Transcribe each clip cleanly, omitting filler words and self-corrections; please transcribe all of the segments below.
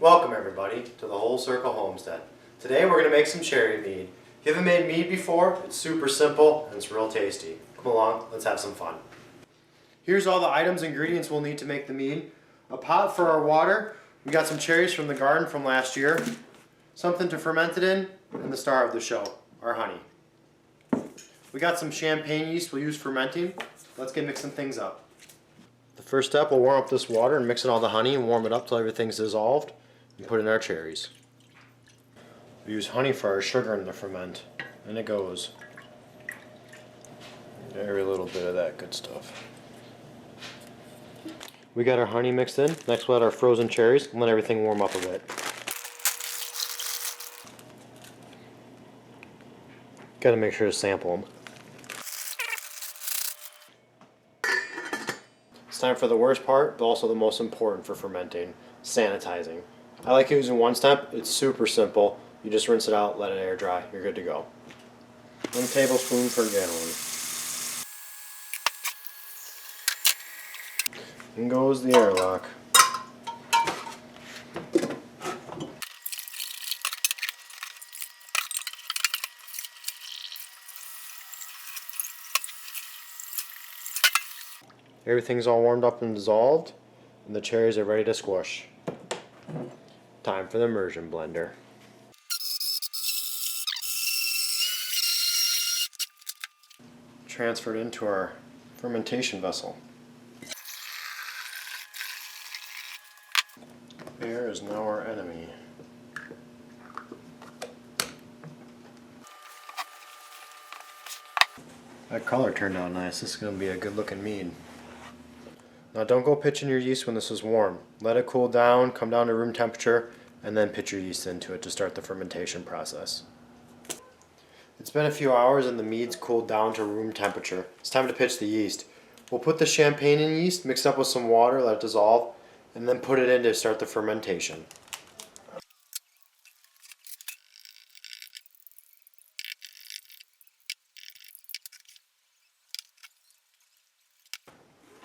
Welcome everybody to the Whole Circle Homestead. Today we're going to make some cherry mead. If you haven't made mead before, it's super simple and it's real tasty. Come along, let's have some fun. Here's all the items and ingredients we'll need to make the mead. A pot for our water. We got some cherries from the garden from last year. Something to ferment it in, and the star of the show, our honey. We got some champagne yeast we'll use fermenting. Let's get mixing things up. The first step, we'll warm up this water and mix in all the honey and warm it up till everything's dissolved and put in our cherries. We use honey for our sugar in the ferment, and it goes. Every little bit of that good stuff. We got our honey mixed in. Next we'll add our frozen cherries and let everything warm up a bit. Gotta make sure to sample them. It's time for the worst part, but also the most important for fermenting, sanitizing. I like using one step. It's super simple. You just rinse it out, let it air dry. You're good to go. 1 tablespoon per gallon. In goes the airlock. Everything's all warmed up and dissolved, and the cherries are ready to squish. Time for the immersion blender. Transferred into our fermentation vessel. Air is now our enemy. That color turned out nice. This is going to be a good looking mead. Now don't go pitching your yeast when this is warm. Let it cool down, come down to room temperature, and then pitch your yeast into it to start the fermentation process. It's been a few hours and the mead's cooled down to room temperature. It's time to pitch the yeast. We'll put the champagne in yeast, mix it up with some water, let it dissolve, and then put it in to start the fermentation.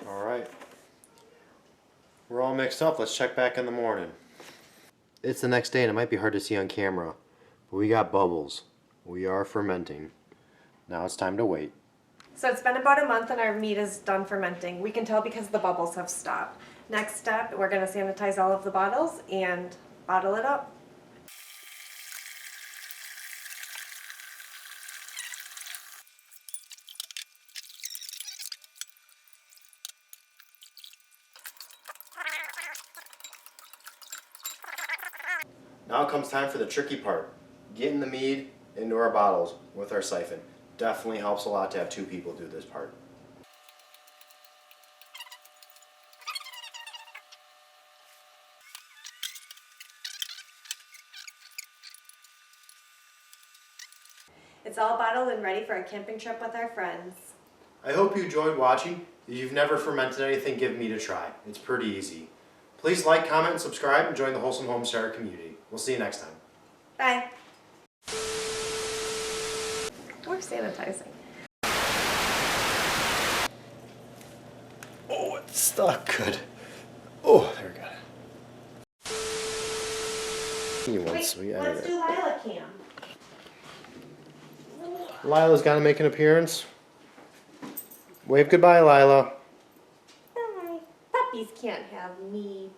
Alright. We're all mixed up. Let's check back in the morning. It's the next day and it might be hard to see on camera, but we got bubbles. We are fermenting. Now it's time to wait. So it's been about a month and our mead is done fermenting. We can tell because the bubbles have stopped. Next step, we're going to sanitize all of the bottles and bottle it up. Now comes time for the tricky part. Getting the mead into our bottles with our siphon. Definitely helps a lot to have 2 people do this part. It's all bottled and ready for a camping trip with our friends. I hope you enjoyed watching. If you've never fermented anything, give mead a try. It's pretty easy. Please like, comment, and subscribe and join the Wholesome Homesteader community. We'll see you next time. Bye. We're sanitizing. Oh, it's stuck. Good. Oh, there we go. You want sweet Let's do Lila Cam. Lila's got to make an appearance. Wave goodbye, Lila. Hi. Puppies can't have me.